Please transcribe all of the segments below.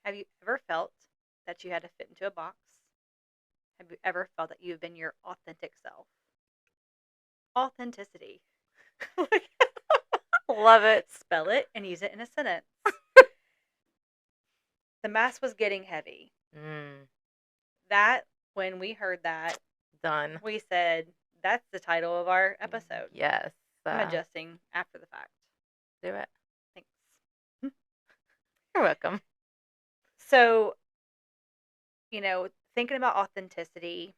have you ever felt that you had to fit into a box? Have you ever felt that you've been your authentic self? Authenticity. Love it. Spell it and use it in a sentence. The mask was getting heavy. That, when we heard that, Done. we said, that's the title of our episode. Yes. I'm adjusting after the fact. Do it. Thanks. You're welcome. So, thinking about authenticity,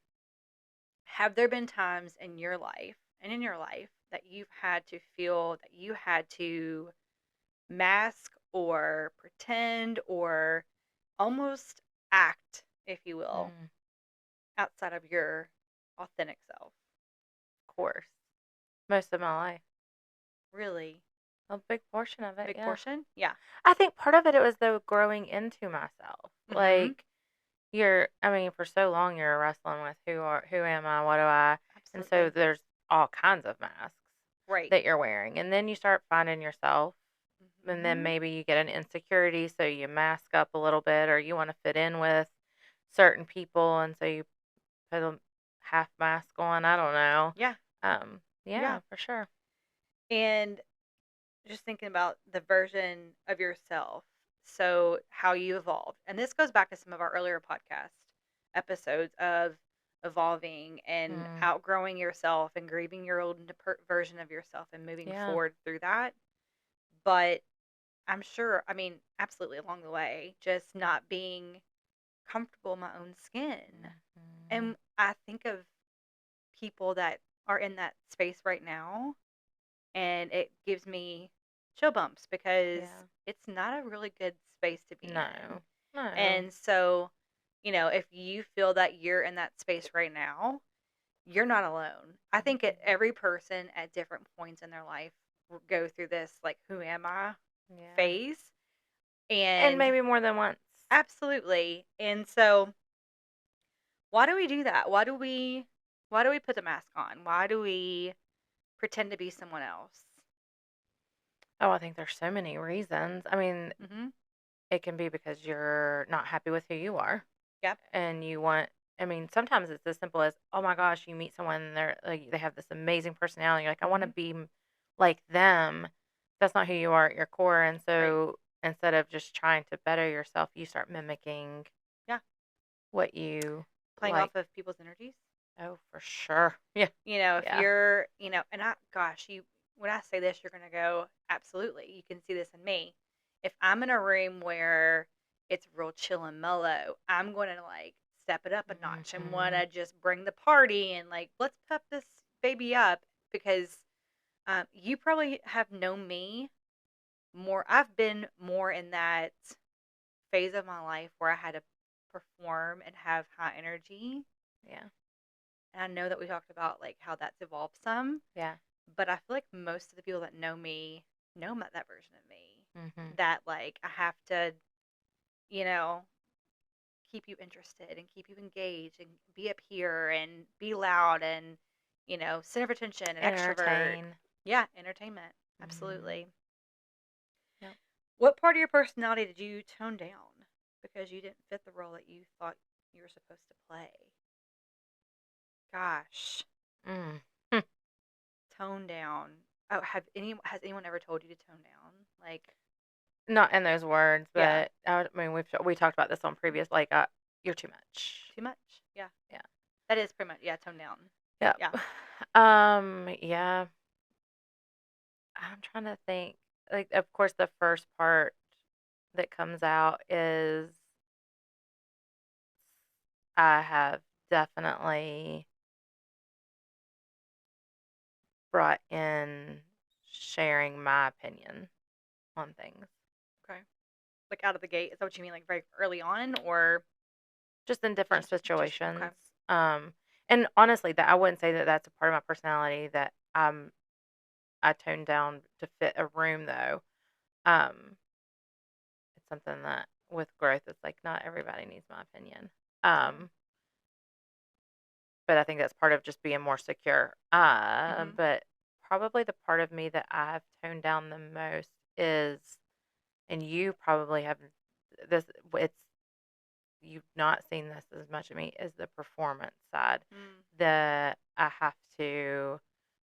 have there been times in your life that you've had to feel that you had to mask or pretend or almost act, if you will, outside of your authentic self? Of course. Most of my life. Really? A big portion of it. Big yeah. portion? Yeah. I think part of it was though growing into myself. Mhm. Like for so long you're wrestling with who am I, what do I, and so Absolutely. there's all kinds of masks Right. that you're wearing, and then you start finding yourself, and then Mhm. maybe you get an insecurity, so you mask up a little bit, or you want to fit in with certain people, and so you put a half mask on. I don't know. Yeah. Yeah, for sure. And just thinking about the version of yourself, so how you evolved. And this goes back to some of our earlier podcast episodes of evolving and outgrowing yourself and grieving your old version of yourself and moving forward through that. But I'm sure, absolutely along the way, just not being comfortable in my own skin. And I think of people that are in that space right now, and it gives me chill bumps because it's not a really good space to be in. No. And so, if you feel that you're in that space right now, you're not alone. I think every person at different points in their life will go through this, like, who am I phase. And maybe more than once. Absolutely. And so, why do we do that? Why do we put the mask on? Why do we pretend to be someone else? Oh, I think there's so many reasons. It can be because you're not happy with who you are. Yep. And you want, sometimes it's as simple as, oh my gosh, you meet someone and they're like, they have this amazing personality. You're like, I want to be like them. That's not who you are at your core. And so instead of just trying to better yourself, you start mimicking what you playing like. off of people's energies. Oh, for sure. Yeah. If you're, and when I say this, you're going to go, absolutely. You can see this in me. If I'm in a room where it's real chill and mellow, I'm going to like step it up a notch and want to just bring the party and like, let's pep this baby up because you probably have known me more. I've been more in that phase of my life where I had to perform and have high energy. Yeah. And I know that we talked about like how that's evolved some. Yeah. But I feel like most of the people that know me know that version of me. That like I have to, keep you interested and keep you engaged and be up here and be loud and, center of attention and extrovert. Yeah, entertainment. Absolutely. Yep. What part of your personality did you tone down because you didn't fit the role that you thought you were supposed to play? Gosh. Tone down. Oh, has anyone ever told you to tone down? Like, not in those words, but we talked about this on previous. Like, you're too much. Too much. Yeah. Yeah. That is pretty much tone down. Yeah. Yeah. I'm trying to think. Like, of course, the first part that comes out is I have definitely brought in sharing my opinion on things. Okay. Like out of the gate, is that what you mean? Like very early on, or just in different situations? Okay. And honestly, that I wouldn't say that that's a part of my personality that I toned down to fit a room, though. It's something that with growth, it's like not everybody needs my opinion. But I think that's part of just being more secure. But probably the part of me that I've toned down the most is, and you probably have it's you've not seen this as much of me is the performance side. Mm. The I have to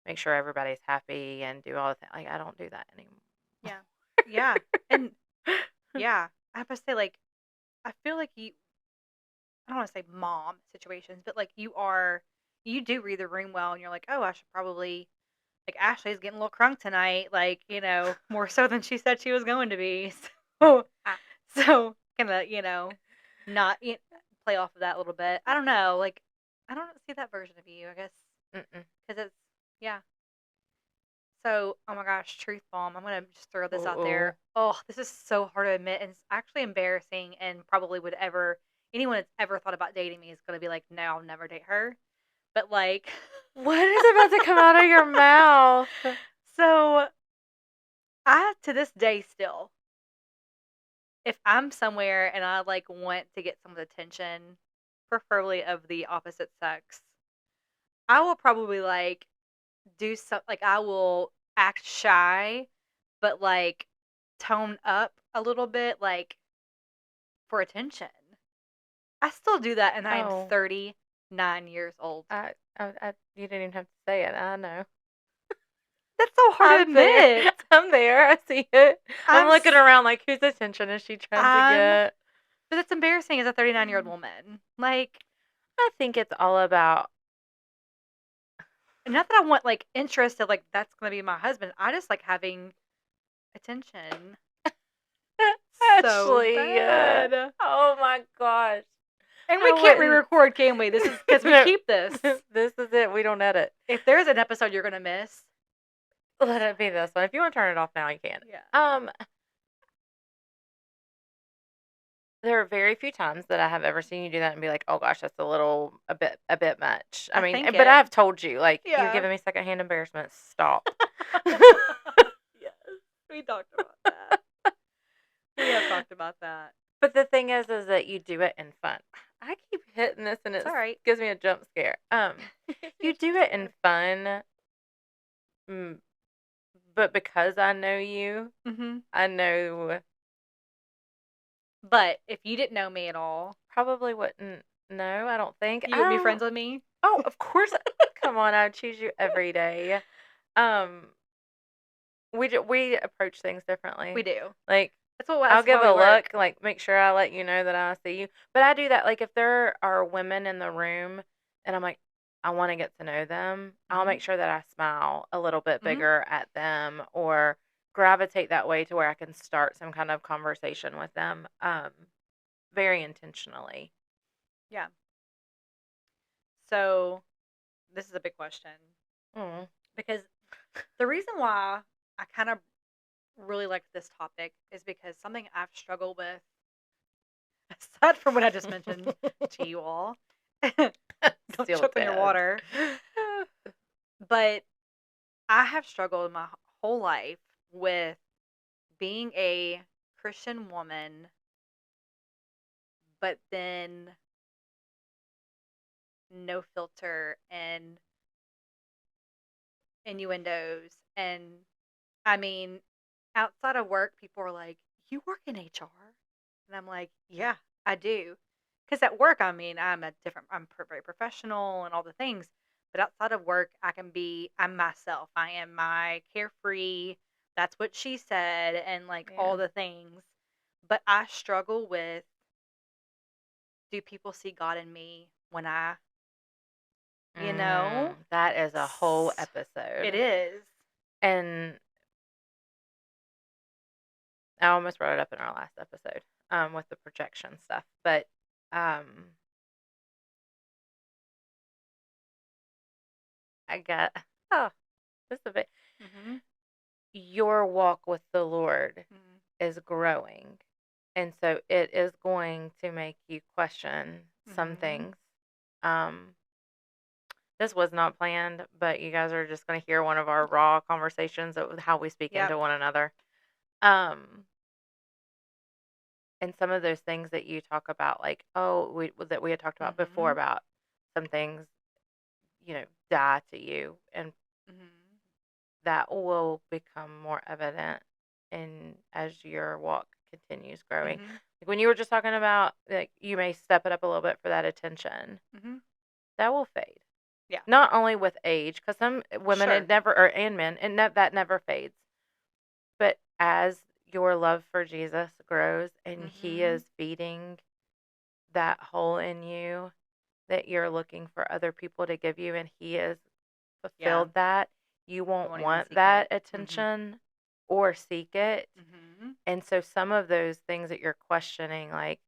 make sure everybody's happy and do all the things. Like I don't do that anymore. Yeah. Yeah. And yeah, I have to say, like, I feel like I don't want to say mom situations, but like you do read the room well, and you're like, oh, I should probably, like, Ashley's getting a little crunk tonight, like, more so than she said she was going to be. So, Ah. so kind of, not play off of that a little bit. I don't know, like, I don't see that version of you, I guess, Mm-mm. because it's, yeah. So, oh my gosh, truth bomb. I'm gonna just throw this out Uh-oh. there. Oh, this is so hard to admit, and it's actually embarrassing, and probably would ever anyone that's ever thought about dating me is gonna be like, no, I'll never date her. But like, What is about to come out of your mouth? so I to this day still, if I'm somewhere and I like want to get some attention, preferably of the opposite sex, I will probably like do some like I will act shy, but like tone up a little bit, like for attention. I still do that, and I am Oh, 39 years old. you didn't even have to say it. I know. That's so hard to I'm there. admit. I'm there. I see it. I'm I'm looking s- around like, whose attention is she trying to I'm, get? but it's embarrassing as a 39-year-old woman. Like, I think it's all about. not that I want like interest of like that's gonna be my husband. I just like having attention so Ashley. bad. Oh my gosh. And we I can't wouldn't. re-record, can we? This is because we No. keep this. This is it. We don't edit. If there's an episode you're gonna miss, Let it be this one. If you want to turn it off now, you can. yeah. There are very few times that I have ever seen you do that and be like, "Oh gosh, that's a bit much." I mean, think but it. I've told you, like, Yeah. you're giving me secondhand embarrassment. Stop. Yes, we talked about that. We have talked about that. But the thing is that you do it in fun. I keep hitting this and It's it all right. gives me a jump scare. You do it in fun, but because I know you, Mm-hmm. I know But if you didn't know me at all, probably wouldn't. No, I don't think. you would be friends with me. Oh, of course. Come on, I would choose you every day. We approach things differently. We do. Like, That's what I'll give why a we work. look, like make sure I let you know that I see you. But I do that, like if there are women in the room and I'm like, I want to get to know them, I'll Mhm. make sure that I smile a little bit Mhm. bigger at them or gravitate that way to where I can start some kind of conversation with them, very intentionally. Yeah. So this is a big question Mm. because the reason why I kind of really like this topic is because something I've struggled with, aside from what I just mentioned to you all, don't Still choke on your bad. water, but I have struggled my whole life with being a Christian woman, but then no filter and innuendos. And I mean, outside of work, people are like, you work in HR? And I'm like, yeah, I do. Because at work, I mean, I'm very professional and all the things. But outside of work, I'm myself. I am my carefree, that's what she said, and like all Yeah. the things. But I struggle with, do people see God in me when That is a whole episode. It is. And I almost brought it up in our last episode, with the projection stuff. But I got just a bit. Mm-hmm. Your walk with the Lord Mm-hmm. is growing, and so it is going to make you question some Mhm. things. This was not planned, but you guys are just going to hear one of our raw conversations of how we speak Yep. into one another. And some of those things that you talk about, like, that we had talked about before, Mhm. about some things, die to you, and Mhm. that will become more evident as your walk continues growing. Mhm. Like when you were just talking about, like, you may step it up a little bit for that attention, Mhm. that will fade. Yeah. Not only with age, because some women, Sure. it never, or and men, that never fades. But as your love for Jesus grows and He Mhm. is feeding that hole in you that you're looking for other people to give you, and He has Yeah. fulfilled that, you You won't won't even want seek that it. Mhm. attention or seek it. Mhm. And so some of those things that you're questioning, like,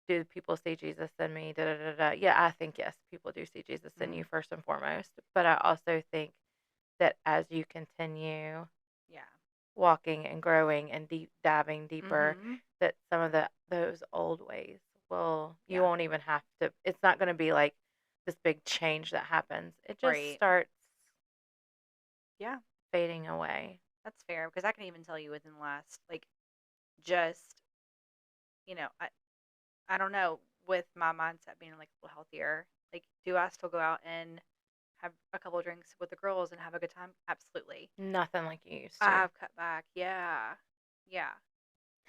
do people see Jesus in me? Da, da, da, da. Yeah, I think yes, people do see Jesus in you Mhm. first and foremost. But I also think that as you continue Yeah. walking and growing and diving deeper, Mhm. that some of those old ways will, you Yeah. won't even have to, it's not going to be like this big change that happens. It just Right. starts Yeah. fading away. That's fair because I can even tell you within the last like just I don't know with my mindset being like a little healthier. Like, do I still go out and have a couple of drinks with the girls and have a good time? Absolutely. Nothing like you used I to. have cut back. Yeah. Yeah.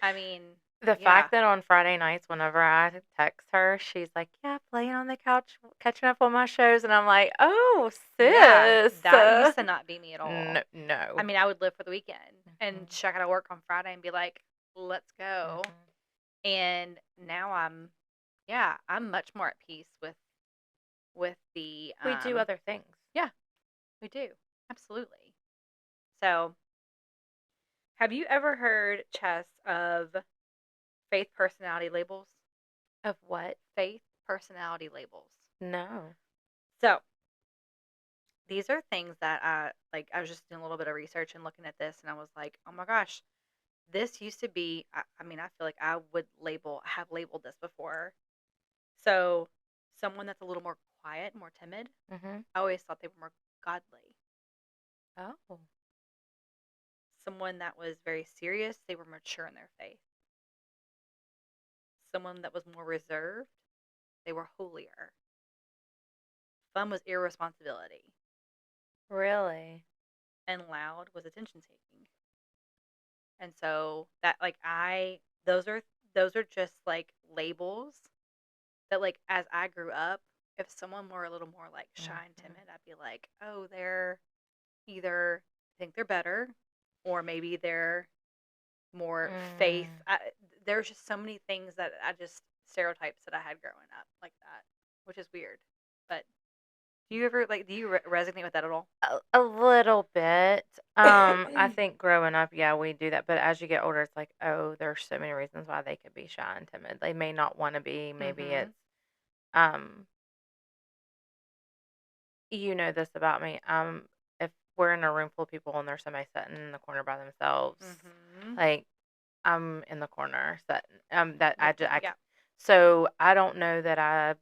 I mean, The yeah. fact that on Friday nights, whenever I text her, she's like, "Yeah, playing on the couch, catching up on my shows," and I'm like, "Oh, Yeah. sis." That used to not be me at all. No, I no. mean, I would live for the weekend and Mhm, check out of work on Friday and be like, let's go. mhm. And now I'm much more at peace with the We do other things. yeah, we do. Absolutely. So, have you ever heard, Chess, of faith personality labels? Of what? Faith personality labels. No. So, these are things that I was just doing a little bit of research and looking at this and I was like, "Oh my gosh, this used to be I mean, I feel like have labeled this before." So, someone that's a little more quiet, more timid, Mhm. I always thought they were more godly. Oh. Someone that was very serious, they were mature in their faith. Someone that was more reserved, they were holier. Fun was irresponsibility, Really? and loud was attention taking. And so that like I those are just like labels that like as I grew up, if someone were a little more like shy and Mhm. timid, I'd be like, "Oh, they're either think they're better or maybe they're more faith." Mm. There's just so many things that I just stereotypes that I had growing up like that, which is weird. But do you ever like do you resonate with that at all? A little bit. I think growing up, yeah, we do that. But as you get older, it's like, oh, there's so many reasons why they could be shy and timid. They may not want to be. Maybe Mhm. it's, um, this about me. If we're in a room full of people and there's somebody sitting in the corner by themselves, Mhm. like I'm in the corner sitting. That I With just, them, yeah. so I don't know that I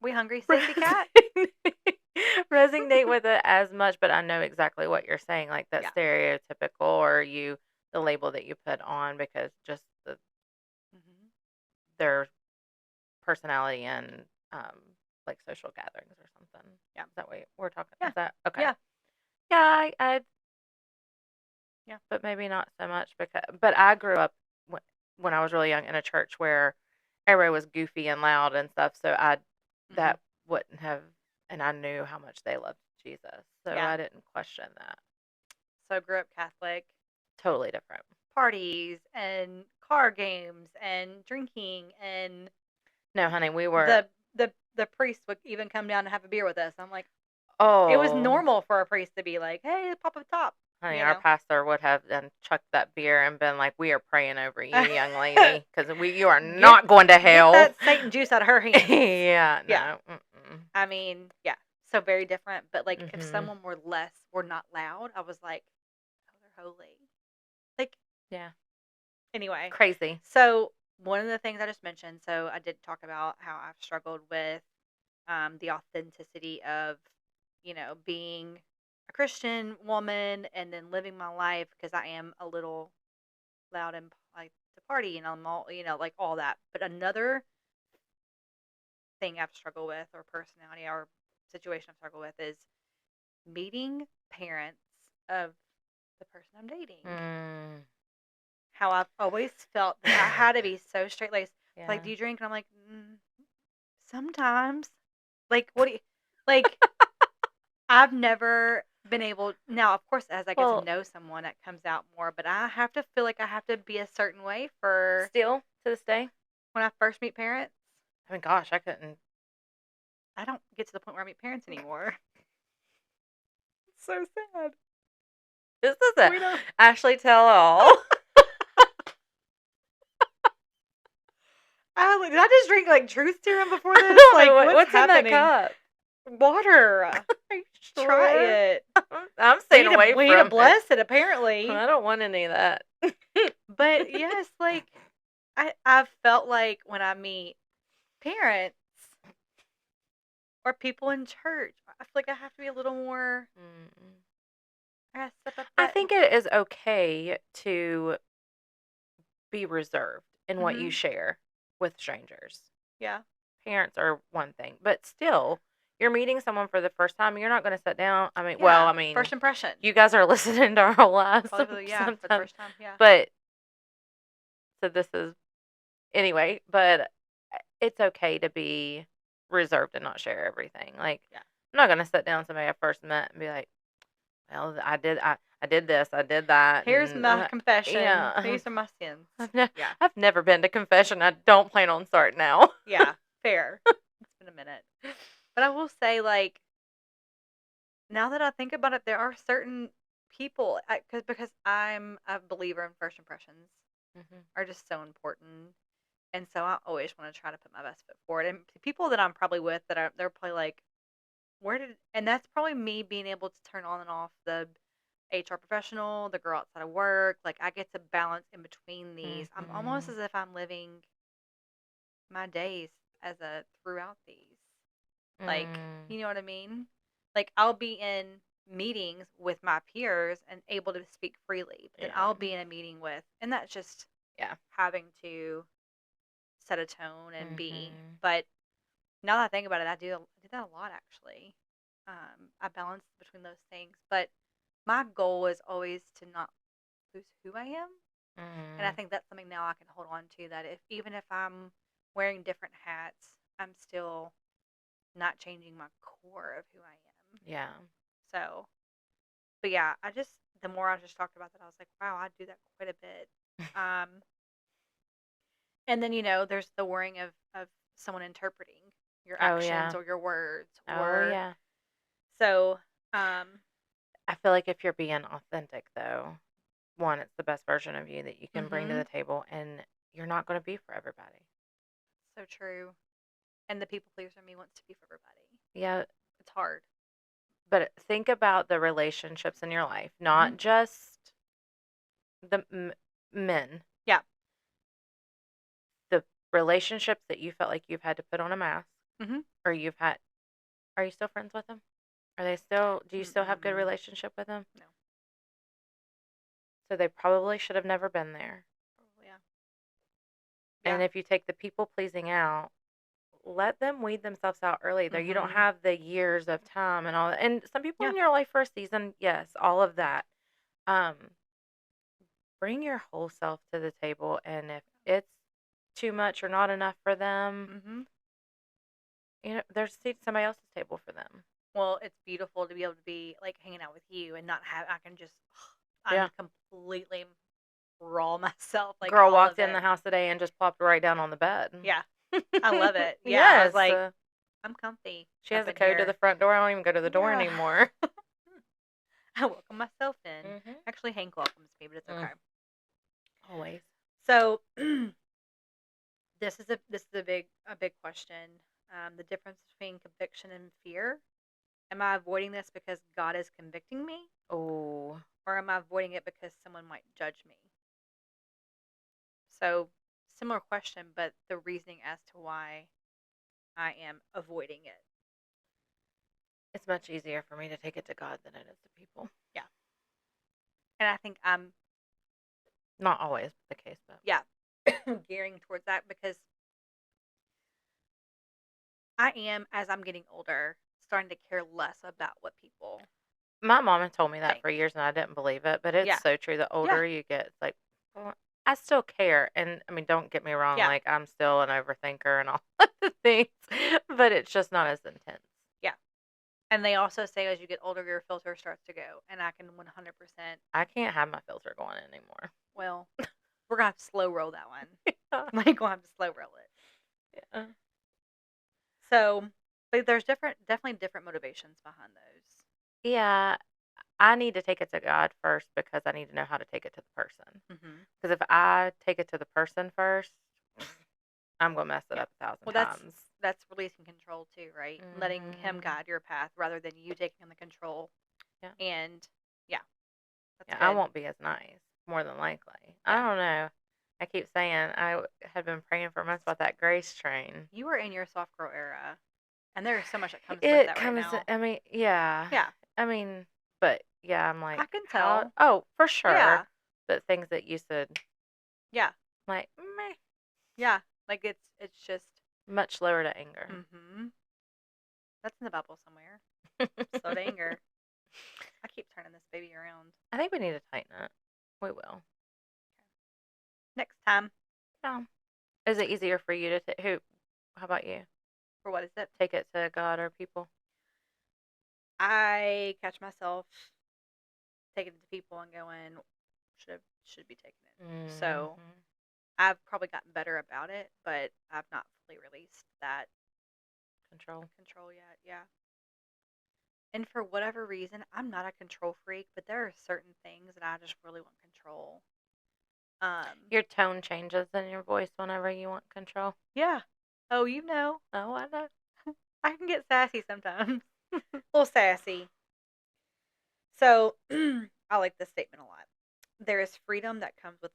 We hungry, sissy cat? resonate resonate with it as much, but I know exactly what you're saying, like that Yeah. stereotypical or the label that you put on because just Mhm. their personality and like social gatherings or something. Yeah. Is that what we're talking? Yeah. Is that okay? Yeah. Yeah, I Yeah. but maybe not so much but I grew up when I was really young in a church where everybody was goofy and loud and stuff, so I Mhm. that wouldn't have, and I knew how much they loved Jesus, so Yeah. I didn't question that. So grew up Catholic, Totally different. parties and card games and drinking and No, honey, we were the priest would even come down and have a beer with us. I'm like, it was oh, normal for a priest to be like, "Hey, pop a top," honey, you our know. pastor would have then chucked that beer and been like, "We are praying over you, young lady, because you are get not going to get hell." that Satan juice out of her hands. Yeah, Yeah. no. Mm-mm. I mean, yeah. So very different. But like, if Mhm. someone were not loud, I was like, "Oh, they're holy." Like, Yeah. anyway. Crazy. So one of the things I just mentioned. So I did talk about how I've struggled with the authenticity of, being a Christian woman and then living my life because I am a little loud and like to party and I'm all, like all that. But another thing I've struggled with, or personality or situation I've struggled with, is meeting parents of the person I'm dating. Mm, How I've always felt that I had to be so straight laced. yeah. Like, do you drink? And I'm like, sometimes. Like, what do you like? I've never been able. Now, of course, as I get Well- to know someone, it comes out more. But I have to feel like I have to be a certain way for Still to this day. when I first meet parents. I mean, gosh, I couldn't. I don't get to the point where I meet parents anymore. It's so sad. This is We a don't- Ashley tell all. Did I just drink like truth serum before I this? don't Like, know what's happening? in that cup. Water. Are you Try sure? it. I'm staying away We from need to it. bless it, apparently. I don't want any of that. But yes, like I've felt like when I meet parents or people in church, I feel like I have to be a little more. I gotta step up. I think it is okay to be reserved in what you Mhm. share with strangers. Yeah. Parents are one thing, but still, you're meeting someone for the first time. You're not going to sit down. I mean, well, I mean, first impression. you guys are listening to our whole lives. Probably for the sometimes. first time. Yeah. But so this is anyway. But it's okay to be reserved and not share everything. Like, Yeah. I'm not going to sit down with somebody I first met and be like, well, I did this, I did that. Here's and, my confession. yeah. These are my sins. Yeah. I've never been to confession. I don't plan on starting now. Yeah, fair. It's been a minute. But I will say, like, now that I think about it, there are certain people, because I'm a believer in first impressions, are just so important. And so I always want to try to put my best foot forward. And people that I'm probably with they're probably like, and that's probably me being able to turn on and off the HR professional, the girl outside of work. Like, I get to balance in between these. I'm almost as if I'm living my days throughout these. Like, you know what I mean? Like, I'll be in meetings with my peers and able to speak freely. But then I'll be in a meeting with, and that's just having to set a tone and be. But now that I think about it, I do that a lot, actually. I balance between those things. But my goal is always to not lose who I am. And I think that's something now I can hold on to, that even if I'm wearing different hats, I'm still not changing my core of who I am. Yeah. So, but yeah, the more I just talked about that, I was like, wow, I do that quite a bit. And then, there's the worrying of someone interpreting your actions or your words. So, I feel like if you're being authentic, though, one, it's the best version of you that you can bring to the table, and you're not going to be for everybody. So true. And the people pleaser in me wants to be for everybody. Yeah. It's hard. But think about the relationships in your life, not just the men. Yeah. The relationships that you felt like you've had to put on a mask, or are you still friends with them? Do you still have good relationship with them? No. So they probably should have never been there. Probably, yeah. And if you take the people pleasing out, let them weed themselves out early. Though you don't have the years of time and all that. And some people in your life for a season, yes, all of that. Bring your whole self to the table, and if it's too much or not enough for them, there's somebody else's table for them. Well, it's beautiful to be able to be like hanging out with you and not have. I can just. I'm completely raw myself. Like, girl walked in the house today and just plopped right down on the bed. Yeah. I love it. Yeah. Yes. I was like, I'm comfy. She has a code to the front door. I don't even go to the door anymore. I welcome myself in. Actually, Hank welcomes me, but it's okay. Always. So this is a big question. The difference between conviction and fear. Am I avoiding this because God is convicting me? Oh. Or am I avoiding it because someone might judge me? So, similar question, but the reasoning as to why I am avoiding it. It's much easier for me to take it to God than it is to people. Yeah. And I think I'm... Not always the case, but... Yeah. Gearing towards that because I am, as I'm getting older, starting to care less about what people My mom had told me that for think. years, and I didn't believe it, but it's Yeah. so true. The Yeah. older you get, it's like, well, I still care. And I mean, don't get me wrong, Yeah. like I'm still an overthinker and all the things, but it's just not as intense. Yeah. And they also say as you get older, your filter starts to go. And I can 100%. I can't have my filter going anymore. Well, we're going to have to slow roll that one. Yeah. Like, we'll have to slow roll it. Yeah. So, but there's definitely different motivations behind those. Yeah. I need to take it to God first because I need to know how to take it to the person. Mm-hmm. Because if I take it to the person first, I'm going to mess it Yeah. up 1,000 Well, times. that's releasing control too, right? Letting him Mhm. guide your path rather than you taking on the control. Yeah. And yeah, that's Yeah, good. I won't be as nice, more than likely. I Yeah. don't know. I keep saying had been praying for months about that grace train. You are in your soft girl era, and there is so much that comes with It that right comes, now. I mean, yeah. Yeah, I mean, but yeah, I'm like, I can how? tell. Oh, for sure. Yeah, But things that you said, yeah, like, meh, yeah. Like it's just. much slower to anger. Mm-hmm. That's in the Bible somewhere. Slow to anger. I keep turning this baby around. I think we need to tighten it. We will. Next time. Yeah. Is it easier for you to who? How about you? For what is it? Take it to God or people? I catch myself taking it to people and going, should be taking it. So Mhm. I've probably gotten better about it, but I've not fully released that Control. control yet. Yeah. And for whatever reason, I'm not a control freak, but there are certain things that I just really want control. Your tone changes in your voice whenever you want control. Yeah. Oh, you know, Oh, I know. I can get sassy sometimes. A little sassy. So I like this statement a lot. There is freedom that comes with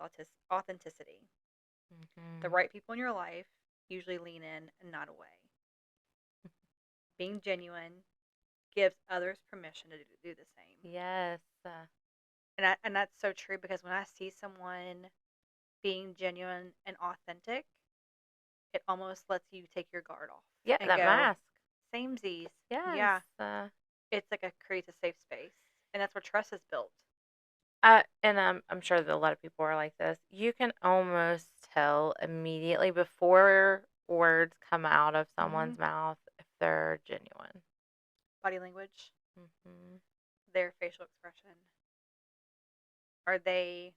authenticity. The Mhm. right people in your life usually lean in and not away. Being genuine gives others permission to do the same. Yes. And that's so true because when I see someone being genuine and authentic, it almost lets you take your guard off Yeah, and that go, mask. samesies. Yes. Yeah. It's like creates a safe space. And that's where trust is built. And I'm sure that a lot of people are like this. You can almost tell immediately before words come out of someone's mouth if they're genuine. Body language, Mhm. their facial expression. Are they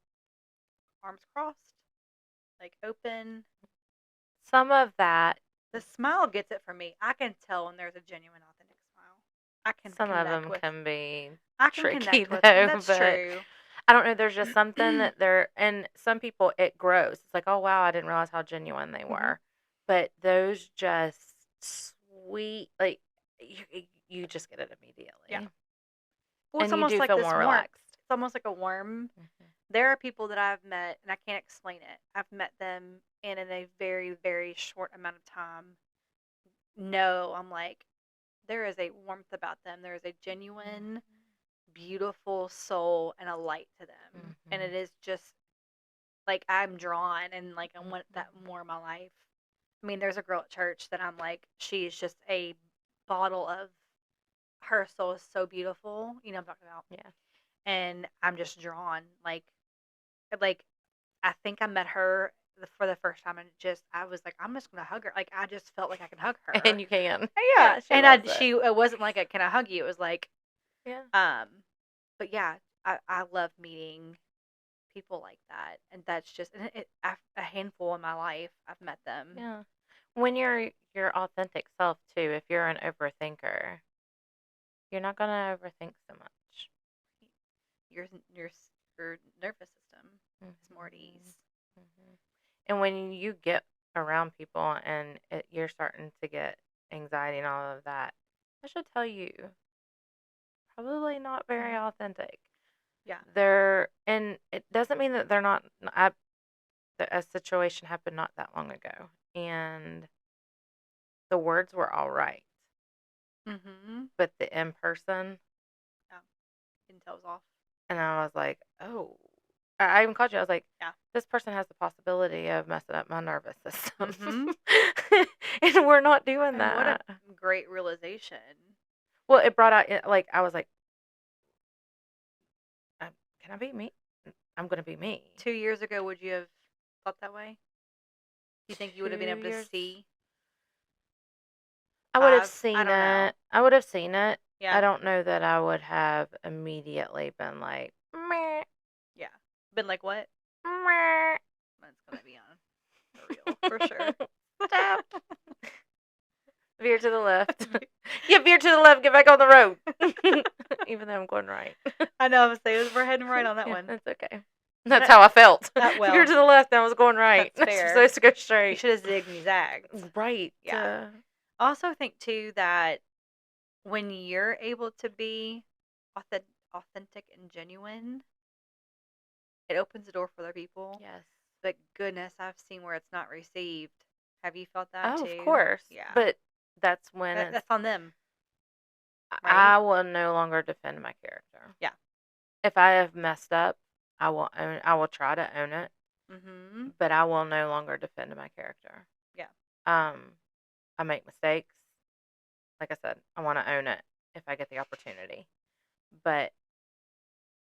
arms crossed? Like open? Some of that, The smile gets it for me. I can tell when there's a genuine, authentic smile. I can some of connect them with. can be I can tricky connect with. though, That's but true. I don't know. There's just something that and some people it grows. It's like, oh wow, I didn't realize how genuine they were. But those just sweet, like you just get it immediately. Yeah. Well, it's And you almost do like feel this more warmth. relaxed. It's almost like a warm. Mhm. There are people that I've met, and I can't explain it. I've met them, and in a very, very short amount of time, no, I'm like, there is a warmth about them. There is a genuine, beautiful soul and a light to them. And it is just like I'm drawn and like I want that more in my life. I mean, there's a girl at church that I'm like, she's just a bottle of her soul is so beautiful. You know what I'm talking about? Yeah. And I'm just drawn. Like I think I met her for the first time and I was like, I'm just gonna hug her. Like I just felt like I can hug her. And you can. Yeah. she And loves it. it wasn't like a can I hug you? It was like, Yeah. but yeah, I love meeting people like that, and that's just a handful in my life. I've met them. Yeah. When you're your authentic self too, if you're an overthinker, you're not gonna overthink so much. Your nervous system is more at ease. Mhm. And when you get around people and you're starting to get anxiety and all of that, I should tell you, probably not very authentic. Yeah. And it doesn't mean that they're not. A situation happened not that long ago, and the words were all right, but the in person, Intel's off. and I was like, oh. I even called you. I was like, Yeah. this person has the possibility of messing up my nervous system. And we're not doing that. What a great realization. Well, it brought out, like, I was like, can I be me? I'm gonna be me. 2 years ago, would you have thought that way? Do you think you would have been 2 able to years. see I would have 5? I seen don't know. it. I would have seen it. I Yeah, don't know that I would have immediately been like, meh, yeah. Been like, what? meh. That's gonna be on for real, for sure. Stop. Veer to the left. Yeah, veer to the left. Get back on the road. Even though I'm going right. I know. I was saying we're heading right on that Yeah, one. that's okay. That's how I felt. well, Veer to the left. I was going right. that's I'm fair. supposed to go You straight. should have zigged and zagged. Right. Yeah. I also think too that when you're able to be authentic and genuine, it opens the door for other people. Yes. But goodness, I've seen where it's not received. Have you felt that Oh, too? of course. Yeah. But that's when that's on them. I will no longer defend my character. Yeah. If I have messed up, I will try to own it. Mm-hmm. But I will no longer defend my character. Yeah. I make mistakes. Like I said, I want to own it if I get the opportunity. But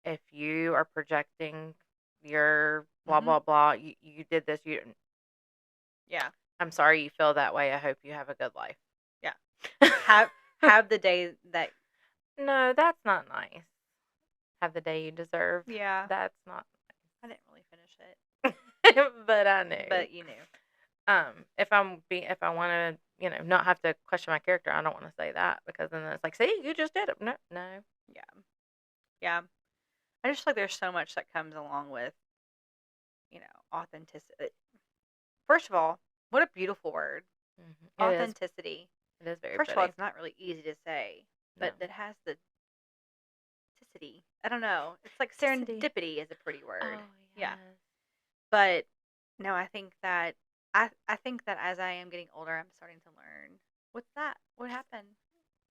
if you are projecting your blah, blah, blah, you did this, you didn't. Yeah. I'm sorry you feel that way. I hope you have a good life. Yeah. have the day that. No, that's not nice. Have the day you deserve. Yeah. That's not I didn't really finish it. But I knew. But you knew. If I want to, not have to question my character, I don't want to say that because then it's like, see, you just did it. No. Yeah. Yeah. I just feel like there's so much that comes along with, authenticity. First of all, what a beautiful word. Mm-hmm. Authenticity. It is very First pretty. of all, it's not really easy to say, but it has the authenticity. I don't know. It's like serendipity is a pretty word. Oh, yeah. But no, I think that I think that as I am getting older, I'm starting to learn. What's that? What happened?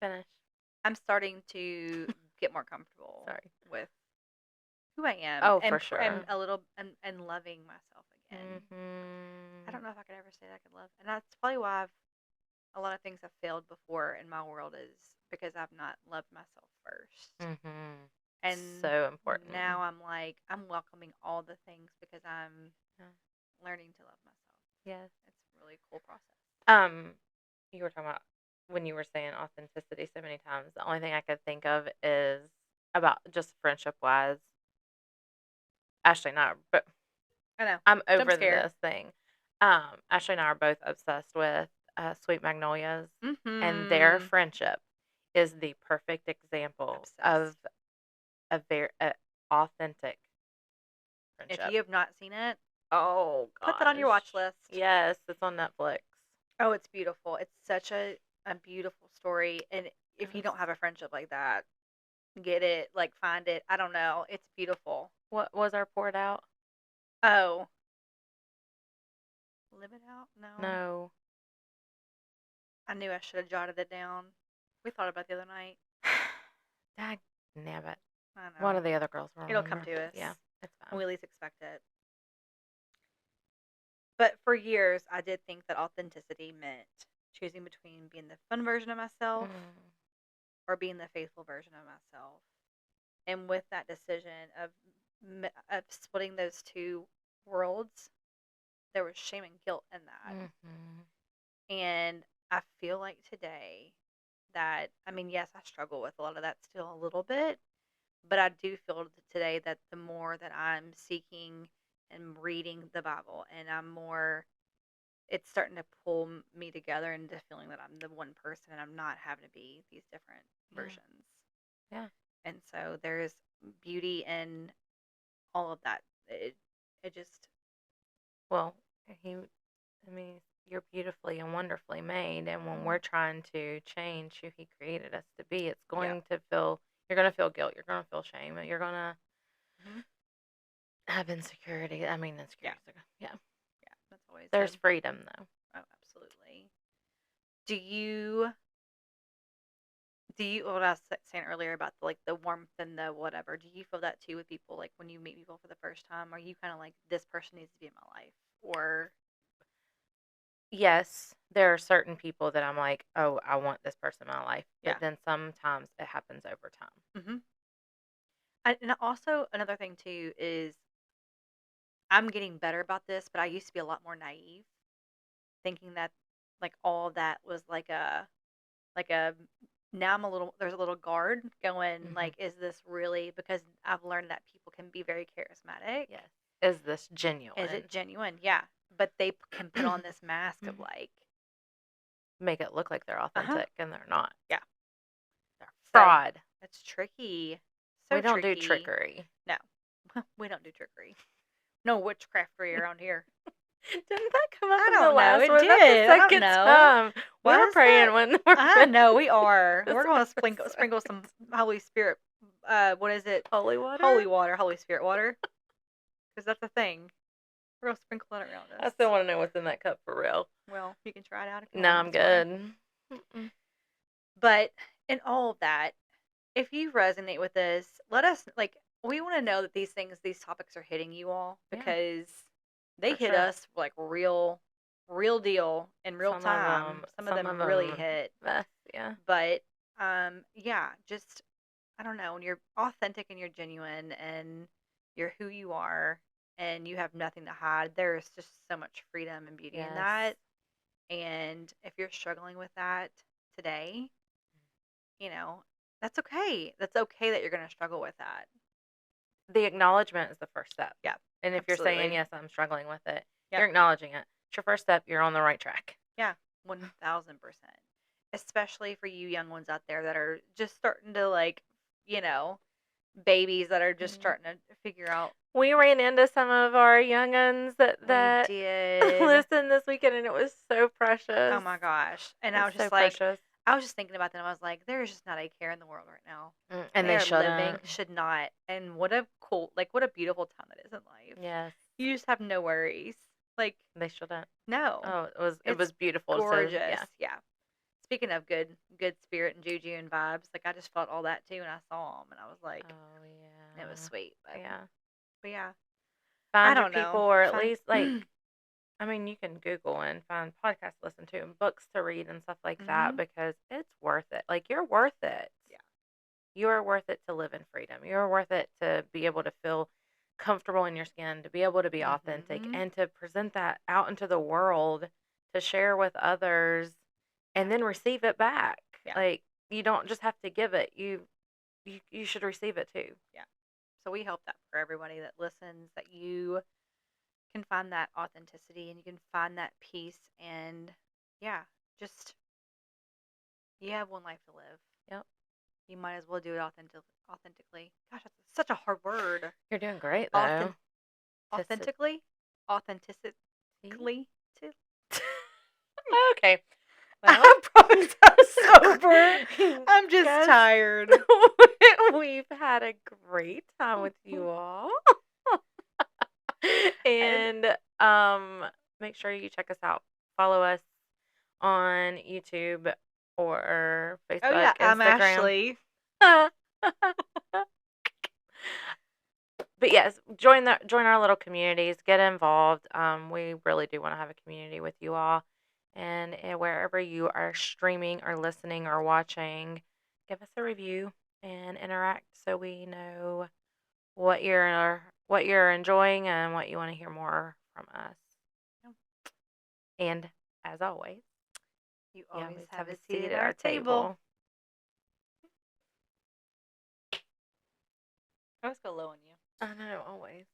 Finish. I'm starting to get more comfortable with who I am. Oh, and, for sure. And a little and loving myself again. Mm-hmm. I don't know if I could ever say that I could love, and that's probably why a lot of things have failed before in my world is because I've not loved myself first. Mm-hmm. And so important. Now I'm like, I'm welcoming all the things because I'm learning to love myself. Yes. It's a really cool process. You were talking about when you were saying authenticity so many times. The only thing I could think of is about just friendship wise. Ashley and I, but I know I'm over this thing. Ashley and I are both obsessed with Sweet Magnolias, and their friendship is the perfect example of a very authentic friendship. If you have not seen it, oh, gosh. put that on your watch list. Yes, it's on Netflix. Oh, it's beautiful. It's such a beautiful story, and if you don't have a friendship like that, get it, like find it. I don't know. It's beautiful. What was our poured out? Oh. Live it out? No. I knew I should have jotted it down. We thought about it the other night. Dag nabbit. I know. One of the other girls will It'll remember. come to us. Yeah, it's fine. We at least expect it. But for years, I did think that authenticity meant choosing between being the fun version of myself or being the faithful version of myself. And with that decision of splitting those two worlds, there was shame and guilt in that. Mm-hmm. And I feel like today that, I mean, yes, I struggle with a lot of that still a little bit, but I do feel today that the more that I'm seeking and reading the Bible, and it's starting to pull me together into feeling that I'm the one person and I'm not having to be these different versions. Yeah. And so there's beauty in all of that. It just. Well, you're beautifully and wonderfully made, and when we're trying to change who He created us to be, it's going to feel. You're going to feel guilt. You're going to feel shame. You're going to have insecurity. Insecurity. Yeah. That's always. There's freedom, though. Oh, absolutely. Do you? What I was saying earlier about the warmth and the whatever? Do you feel that too with people? Like when you meet people for the first time, are you kind of like, this person needs to be in my life, or? Yes, there are certain people that I'm like, oh, I want this person in my life. But then sometimes it happens over time. Mm-hmm. And also another thing too is I'm getting better about this, but I used to be a lot more naive, thinking that like all of that was like a now I'm a little there's a little guard going Mhm. like, is this really, because I've learned that people can be very charismatic. Yes. Is this Is genuine? it genuine? Yeah. But they can put on this mask of like, Make it look like they're uh huh, authentic and they're not. yeah. They're So fraud. it's tricky. We So don't do tricky. trickery. No, we don't do trickery. No witchcraftery around here. Didn't that come up I in the don't know. last It one? That's the did. I don't second know. time. We're Was praying that? when we're I know we are. This We're gonna episode. sprinkle some Holy Spirit. What is it? Holy water. Holy water, Holy Spirit water. Because that's a thing. We're gonna sprinkle it around us. I still want to know what's in that cup for real. Well, you can try it out if you No, want. I'm That's fine. good. Mm-mm. But in all of that, if you resonate with this, let us like. We want to know that these topics are hitting you all, Yeah. because they For hit sure. us like real deal in real Some of time. them- Some of some them of really them- hit. Yeah. But yeah, just I don't know, when you're authentic and you're genuine and you're who you are and you have nothing to hide, there is just so much freedom and beauty in that. And if you're struggling with that today, you know, that's okay. That's okay that you're going to struggle with that. The acknowledgement is the first step. Yeah. And if you're saying, Absolutely. yes, I'm struggling with it, Yep. you're acknowledging it. It's your first step. You're on the right track. Yeah, 1000%. Especially for you young ones out there that are just starting to like, you know, babies that are just starting to figure out. We ran into some of our younguns that We did. listened this weekend, and it was so precious. Oh my gosh. And I was just so like, precious. I was just thinking about that. And I was like, there is just not a care in the world right now. And they are shouldn't. living, should not. And what a cool, like, what a beautiful time that is in life. Yes. You just have no worries. Like, They shouldn't. no. Oh, it was beautiful. Gorgeous. Yeah. Speaking of good spirit and juju and vibes, like, I just felt all that too. And I saw them and I was like, oh yeah, it was sweet. But yeah. Find I your don't know. people, or at least like, I mean, you can Google and find podcasts to listen to and books to read and stuff like that, because it's worth it. Like, you're worth it. Yeah. You are worth it to live in freedom. You're worth it to be able to feel comfortable in your skin, to be able to be authentic, and to present that out into the world, to share with others, and then receive it back. Yeah. Like, you don't just have to give it. You should receive it too. Yeah. So we hope that for everybody that listens, that you can find that authenticity and you can find that peace, and yeah, just you have one life to live. Yep. You might as well do it authentically. Gosh, that's such a hard word. You're doing great though. Authentically? Authentically? Okay. Well, I promise I'm sober. I'm just tired. We've had a great time with you all. And make sure you check us out. Follow us on YouTube or Facebook, Oh yeah, Instagram. I'm Ashley. But yes, join our little communities. Get involved. We really do want to have a community with you all. And wherever you are streaming or listening or watching, give us a review and interact so we know what you're enjoying and what you want to hear more from us. And as always, you always have a seat at our table. I always go low on you. I know, always.